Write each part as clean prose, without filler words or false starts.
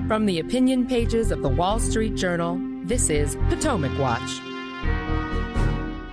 From the opinion pages of the Wall Street Journal, this is Potomac Watch.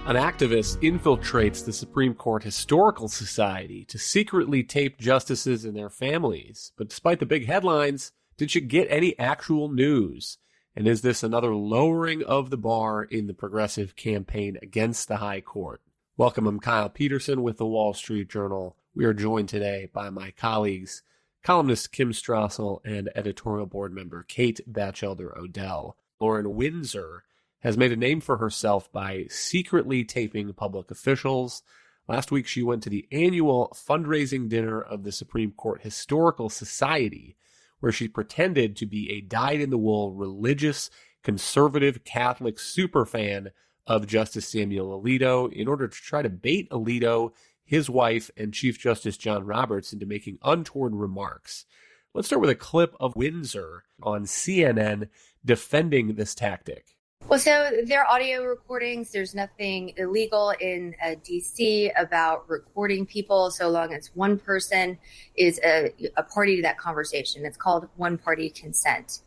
An activist infiltrates the Supreme Court Historical Society to secretly tape justices and their families. But despite the big headlines, did she get any actual news? And is this another lowering of the bar in the progressive campaign against the High Court? Welcome, I'm Kyle Peterson with the Wall Street Journal. We are joined today by my colleagues, columnist Kim Strassel and editorial board member Kate Batchelder Odell. Lauren Windsor has made a name for herself by secretly taping public officials. Last week, she went to the annual fundraising dinner of the Supreme Court Historical Society, where she pretended to be a dyed-in-the-wool religious, conservative Catholic superfan of Justice Samuel Alito in order to try to bait Alito, his wife, and Chief Justice John Roberts into making untoward remarks. Let's start with a clip of Windsor on CNN defending this tactic. Well, so they're audio recordings. There's nothing illegal in D.C. about recording people so long as one person is a party to that conversation. It's called one-party consent.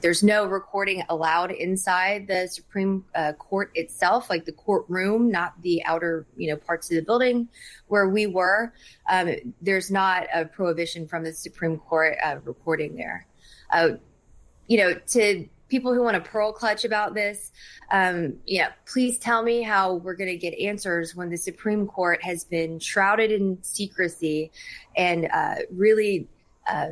There's no recording allowed inside the Supreme Court itself, like the courtroom, not the outer, parts of the building where we were. There's not a prohibition from the Supreme Court recording there. To people who want to pearl clutch about this, please tell me how we're going to get answers when the Supreme Court has been shrouded in secrecy and really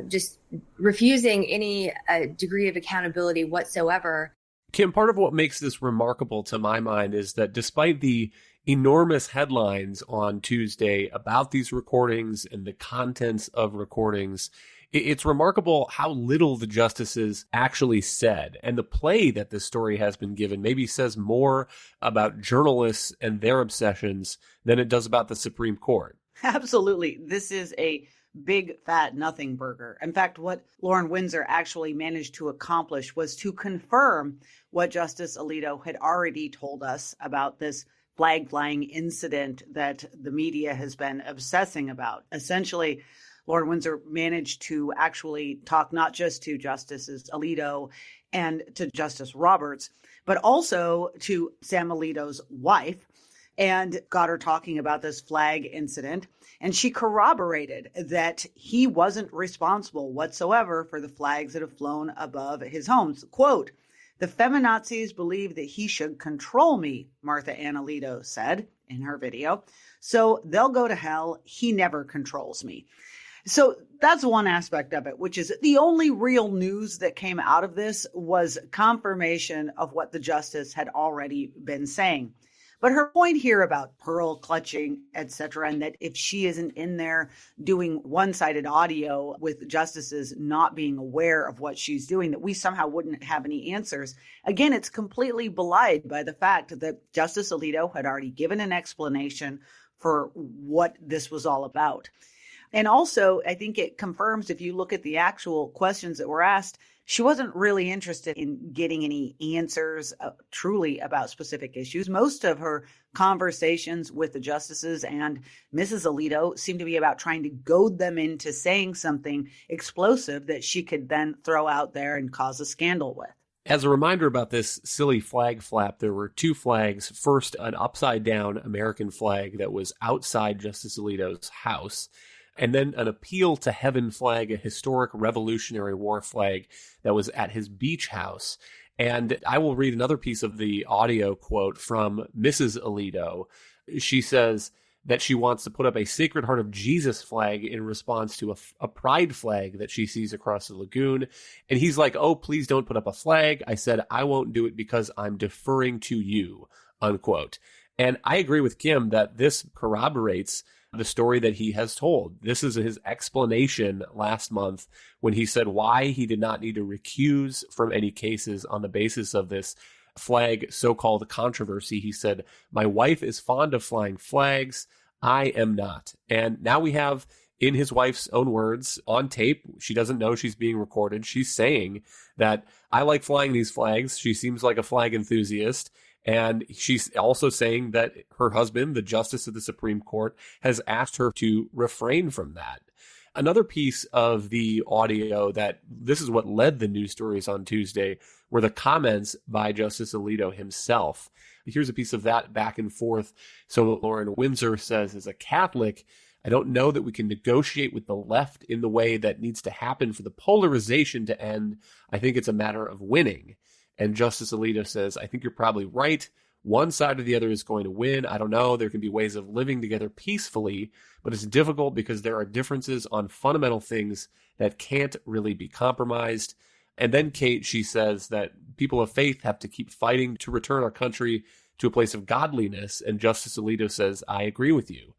just refusing any degree of accountability whatsoever. Kim, part of what makes this remarkable to my mind is that despite the enormous headlines on Tuesday about these recordings and the contents of recordings, it's remarkable how little the justices actually said. And the play that this story has been given maybe says more about journalists and their obsessions than it does about the Supreme Court. Absolutely. This is a big, fat nothing burger. In fact, what Lauren Windsor actually managed to accomplish was to confirm what Justice Alito had already told us about this flag flying incident that the media has been obsessing about. Essentially, Lauren Windsor managed to actually talk not just to Justices Alito and to Justice Roberts, but also to Sam Alito's wife, and got her talking about this flag incident. And she corroborated that he wasn't responsible whatsoever for the flags that have flown above his home. Quote, "The feminazis believe that he should control me," Martha Ann Alito said in her video. "So they'll go to hell. He never controls me." So that's one aspect of it, which is the only real news that came out of this was confirmation of what the justice had already been saying. But her point here about pearl clutching, et cetera, and that if she isn't in there doing one-sided audio with justices not being aware of what she's doing, that we somehow wouldn't have any answers. Again, it's completely belied by the fact that Justice Alito had already given an explanation for what this was all about. And also, I think it confirms, if you look at the actual questions that were asked, she wasn't really interested in getting any answers truly about specific issues. Most of her conversations with the justices and Mrs. Alito seemed to be about trying to goad them into saying something explosive that she could then throw out there and cause a scandal with. As a reminder about this silly flag flap, there were two flags. First, an upside-down American flag that was outside Justice Alito's house, and then an appeal to heaven flag, a historic Revolutionary War flag that was at his beach house. And I will read another piece of the audio quote from Mrs. Alito. She says that she wants to put up a Sacred Heart of Jesus flag in response to a pride flag that she sees across the lagoon. And he's like, "Oh, please don't put up a flag." I said, "I won't do it because I'm deferring to you," unquote. And I agree with Kim that this corroborates the story that he has told. This is his explanation last month when he said why he did not need to recuse from any cases on the basis of this flag so-called controversy. He said, "My wife is fond of flying flags. I am not." And now we have, in his wife's own words, on tape, she doesn't know she's being recorded. She's saying that, "I like flying these flags." She seems like a flag enthusiast. And she's also saying that her husband, the Justice of the Supreme Court, has asked her to refrain from that. Another piece of the audio that this is what led the news stories on Tuesday were the comments by Justice Alito himself. Here's a piece of that back and forth. So Lauren Windsor says, as a Catholic, I don't know that we can negotiate with the left in the way that needs to happen for the polarization to end. I think it's a matter of winning. And Justice Alito says, I think you're probably right. One side or the other is going to win. I don't know. There can be ways of living together peacefully, but it's difficult because there are differences on fundamental things that can't really be compromised. And then Kate, she says that people of faith have to keep fighting to return our country to a place of godliness. And Justice Alito says, I agree with you.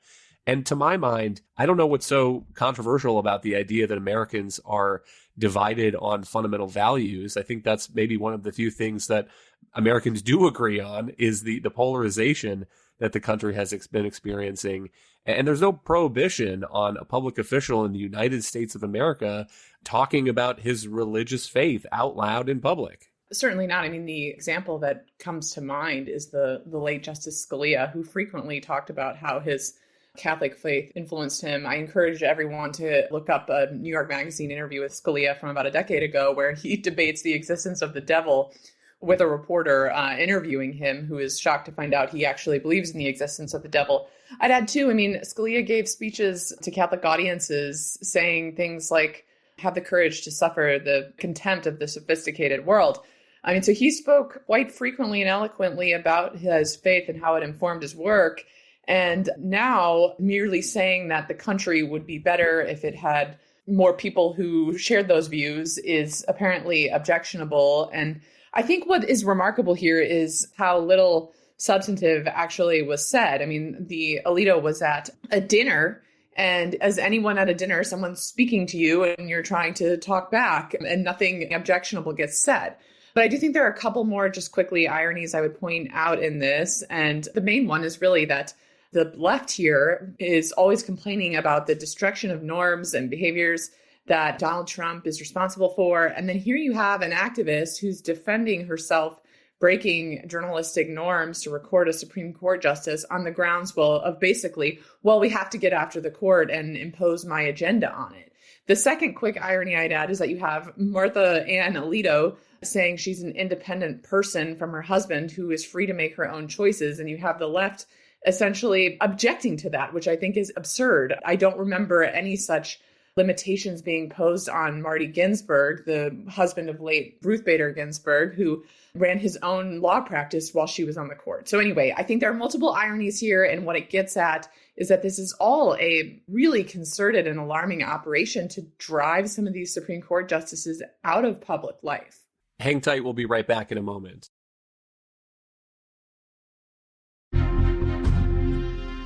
And to my mind, I don't know what's so controversial about the idea that Americans are divided on fundamental values. I think that's maybe one of the few things that Americans do agree on is the polarization that the country has been experiencing. And there's no prohibition on a public official in the United States of America talking about his religious faith out loud in public. Certainly not. I mean, the example that comes to mind is the late Justice Scalia, who frequently talked about how his Catholic faith influenced him. I encourage everyone to look up a New York Magazine interview with Scalia from about a decade ago, where he debates the existence of the devil with a reporter interviewing him, who is shocked to find out he actually believes in the existence of the devil. I'd add too, I mean, Scalia gave speeches to Catholic audiences saying things like, have the courage to suffer the contempt of the sophisticated world. I mean, so he spoke quite frequently and eloquently about his faith and how it informed his work. And now merely saying that the country would be better if it had more people who shared those views is apparently objectionable. And I think what is remarkable here is how little substantive actually was said. I mean, the Alito was at a dinner, and as anyone at a dinner, someone's speaking to you and you're trying to talk back and nothing objectionable gets said. But I do think there are a couple more just quickly ironies I would point out in this. And the main one is really that the left here is always complaining about the destruction of norms and behaviors that Donald Trump is responsible for. And then here you have an activist who's defending herself, breaking journalistic norms to record a Supreme Court justice on the grounds, of basically, we have to get after the court and impose my agenda on it. The second quick irony I'd add is that you have Martha Ann Alito saying she's an independent person from her husband who is free to make her own choices. And you have the left essentially objecting to that, which I think is absurd. I don't remember any such limitations being posed on Marty Ginsburg, the husband of late Ruth Bader Ginsburg, who ran his own law practice while she was on the court. So anyway, I think there are multiple ironies here. And what it gets at is that this is all a really concerted and alarming operation to drive some of these Supreme Court justices out of public life. Hang tight. We'll be right back in a moment.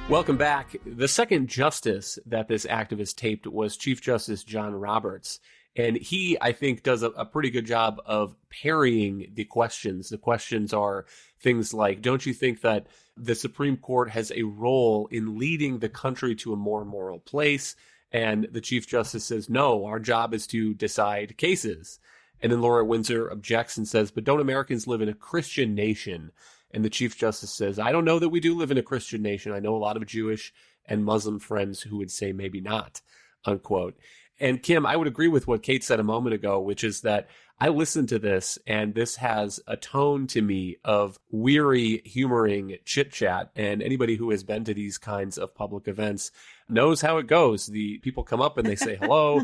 Welcome back. The second justice that this activist taped was Chief Justice John Roberts. And he, I think, does a pretty good job of parrying the questions. The questions are things like, don't you think that the Supreme Court has a role in leading the country to a more moral place? And the Chief Justice says, no, our job is to decide cases. And then Laura Windsor objects and says, but don't Americans live in a Christian nation? And the Chief Justice says, I don't know that we do live in a Christian nation. I know a lot of Jewish and Muslim friends who would say maybe not, unquote. And Kim, I would agree with what Kate said a moment ago, which is that I listened to this and this has a tone to me of weary, humoring chit chat. And anybody who has been to these kinds of public events knows how it goes. The people come up and they say hello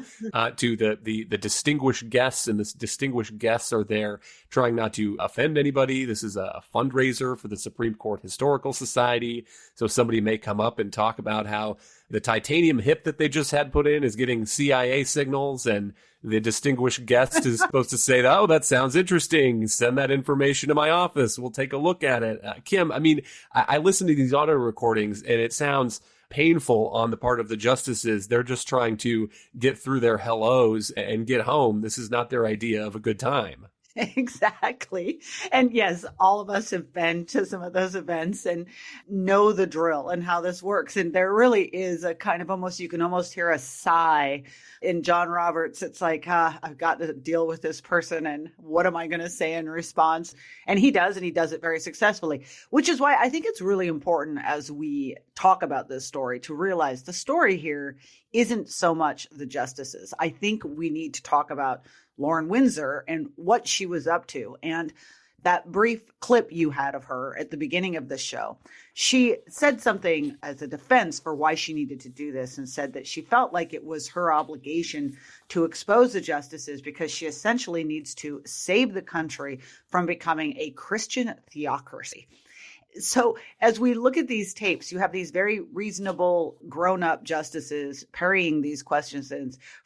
to the distinguished guests, and the distinguished guests are there trying not to offend anybody. This is a fundraiser for the Supreme Court Historical Society. So somebody may come up and talk about how the titanium hip that they just had put in is getting CIA signals, and the distinguished guest is supposed to say, oh, that sounds interesting. Send that information to my office. We'll take a look at it. Kim, I mean, I listen to these audio recordings and it sounds painful on the part of the justices. They're just trying to get through their hellos and get home. This is not their idea of a good time. Exactly. And yes, all of us have been to some of those events and know the drill and how this works. And there really is a kind of almost, you can almost hear a sigh in John Roberts. It's like, I've got to deal with this person. And what am I going to say in response? And he does it very successfully, which is why I think it's really important as we talk about this story to realize the story here isn't so much the justices. I think we need to talk about Lauren Windsor and what she was up to. And that brief clip you had of her at the beginning of the show, she said something as a defense for why she needed to do this and said that she felt like it was her obligation to expose the justices because she essentially needs to save the country from becoming a Christian theocracy. So as we look at these tapes, you have these very reasonable grown-up justices parrying these questions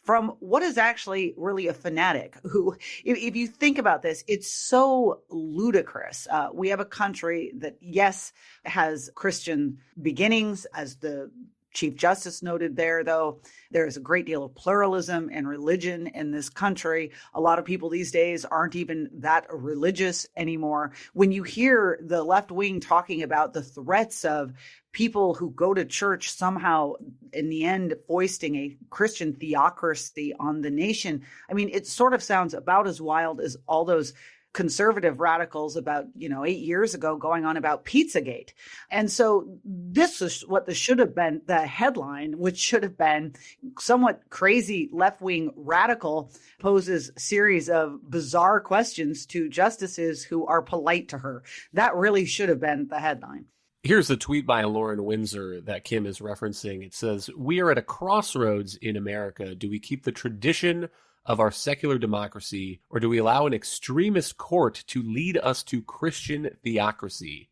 from what is actually really a fanatic who, if you think about this, it's so ludicrous. We have a country that, yes, has Christian beginnings, as the Chief Justice noted there, though, there is a great deal of pluralism and religion in this country. A lot of people these days aren't even that religious anymore. When you hear the left wing talking about the threats of people who go to church somehow in the end foisting a Christian theocracy on the nation, I mean, it sort of sounds about as wild as all those conservative radicals about, 8 years ago going on about Pizzagate. And so this is what this should have been, the headline, which should have been somewhat crazy left-wing radical poses series of bizarre questions to justices who are polite to her. That really should have been the headline. Here's the tweet by Lauren Windsor that Kim is referencing. It says, "We are at a crossroads in America. Do we keep the tradition of our secular democracy, or do we allow an extremist court to lead us to Christian theocracy?"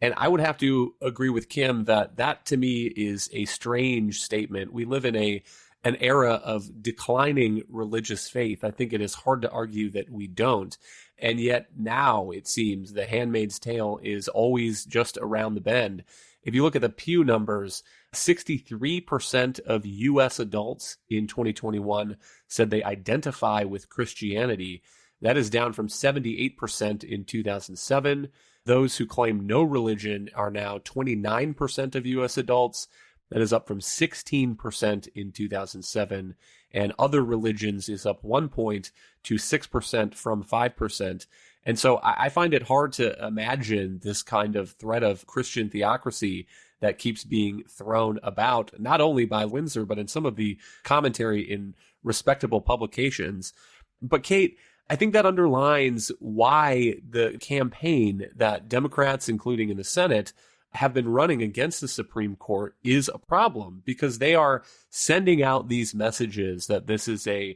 And I would have to agree with Kim that to me is a strange statement. We live in an era of declining religious faith. I think it is hard to argue that we don't. And yet now it seems The Handmaid's Tale is always just around the bend. If you look at the Pew numbers, 63% of U.S. adults in 2021 said they identify with Christianity. That is down from 78% in 2007. Those who claim no religion are now 29% of U.S. adults. That is up from 16% in 2007. And other religions is up 1 point to 6% from 5%. And so I find it hard to imagine this kind of threat of Christian theocracy that keeps being thrown about, not only by Windsor, but in some of the commentary in respectable publications. But Kate, I think that underlines why the campaign that Democrats, including in the Senate, have been running against the Supreme Court is a problem, because they are sending out these messages that this is a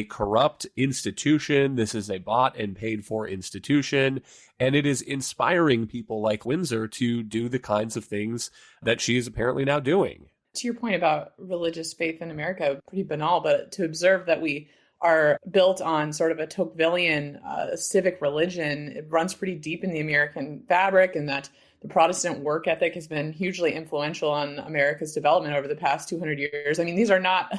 corrupt institution, this is a bought and paid for institution, and it is inspiring people like Windsor to do the kinds of things that she is apparently now doing. To your point about religious faith in America, pretty banal, but to observe that we are built on sort of a Tocquevillian civic religion, it runs pretty deep in the American fabric, and that the Protestant work ethic has been hugely influential on America's development over the past 200 years. I mean, these are not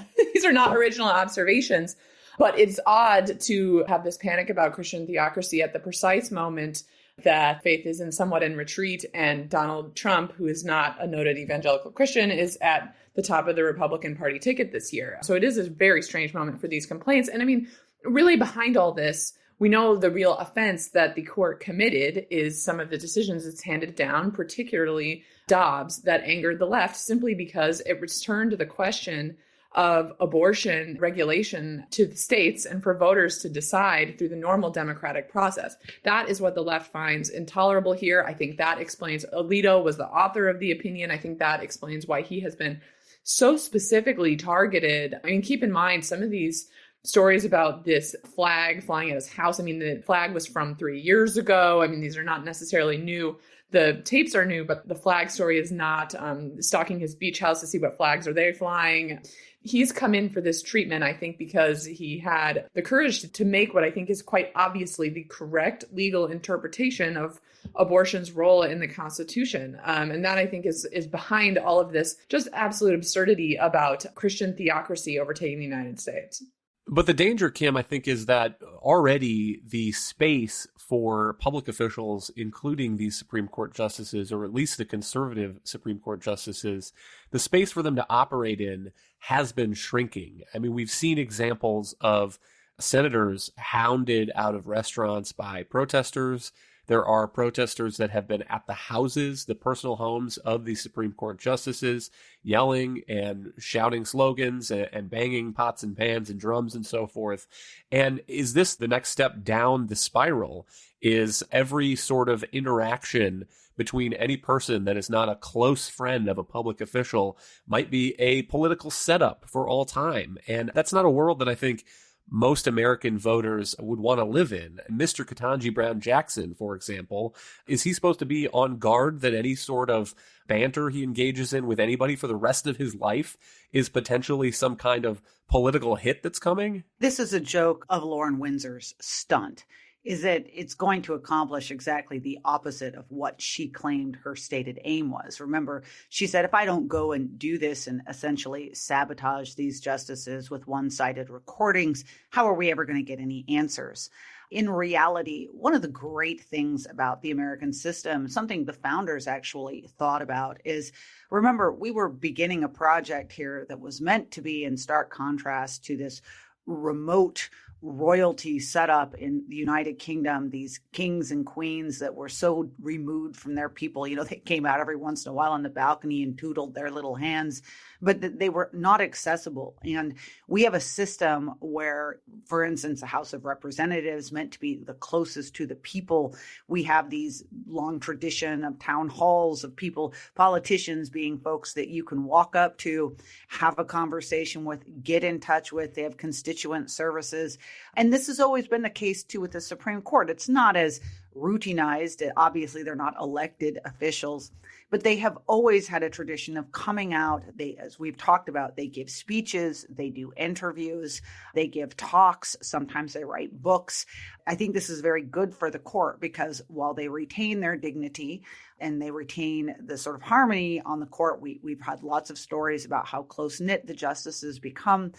original observations, but it's odd to have this panic about Christian theocracy at the precise moment that faith is somewhat in retreat, and Donald Trump, who is not a noted evangelical Christian, is at the top of the Republican Party ticket this year. So it is a very strange moment for these complaints. And I mean, really behind all this, we know the real offense that the court committed is some of the decisions it's handed down, particularly Dobbs, that angered the left simply because it returned the question of abortion regulation to the states and for voters to decide through the normal democratic process. That is what the left finds intolerable here. I think that explains Alito was the author of the opinion. I think that explains why he has been so specifically targeted. I mean, keep in mind some of these stories about this flag flying at his house. I mean, the flag was from 3 years ago. I mean, these are not necessarily new. The tapes are new, but the flag story is not. Stalking his beach house to see what flags are they flying. He's come in for this treatment, I think, because he had the courage to make what I think is quite obviously the correct legal interpretation of abortion's role in the Constitution. And that, I think, is behind all of this just absolute absurdity about Christian theocracy overtaking the United States. But the danger, Kim, I think, is that already the space for public officials, including these Supreme Court justices, or at least the conservative Supreme Court justices, the space for them to operate in has been shrinking. I mean, we've seen examples of senators hounded out of restaurants by protesters. There are protesters that have been at the houses, the personal homes of the Supreme Court justices, yelling and shouting slogans and banging pots and pans and drums and so forth. And is this the next step down the spiral? Is every sort of interaction between any person that is not a close friend of a public official might be a political setup for all time? And that's not a world that I think most American voters would want to live in. Mr. Ketanji Brown Jackson, for example, is he supposed to be on guard that any sort of banter he engages in with anybody for the rest of his life is potentially some kind of political hit that's coming? This is a joke of Lauren Windsor's stunt, is that it's going to accomplish exactly the opposite of what she claimed her stated aim was. Remember, she said, if I don't go and do this and essentially sabotage these justices with one-sided recordings, how are we ever going to get any answers? In reality, one of the great things about the American system, something the founders actually thought about, is, remember, we were beginning a project here that was meant to be in stark contrast to this remote royalty set up in the United Kingdom, these kings and queens that were so removed from their people. They came out every once in a while on the balcony and tootled their little hands, but they were not accessible. And we have a system where, for instance, the House of Representatives, meant to be the closest to the people, we have these long tradition of town halls of people, politicians being folks that you can walk up to, have a conversation with, get in touch with. They have constituent services. And this has always been the case, too, with the Supreme Court. It's not as routinized. Obviously, they're not elected officials, but they have always had a tradition of coming out. They, as we've talked about, they give speeches, they do interviews, they give talks. Sometimes they write books. I think this is very good for the court because while they retain their dignity and they retain the sort of harmony on the court, we've had lots of stories about how close-knit the justices become.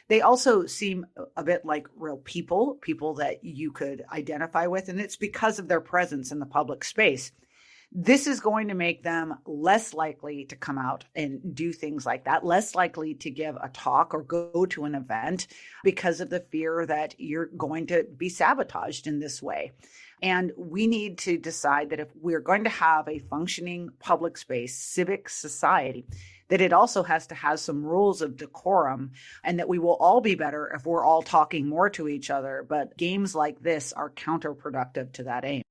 They also seem a bit like real people that you could identify with, and it's because of their presence in the public space. This is going to make them less likely to come out and do things like that, less likely to give a talk or go to an event because of the fear that you're going to be sabotaged in this way. And we need to decide that if we're going to have a functioning public space, civic society, that it also has to have some rules of decorum, and that we will all be better if we're all talking more to each other. But games like this are counterproductive to that aim.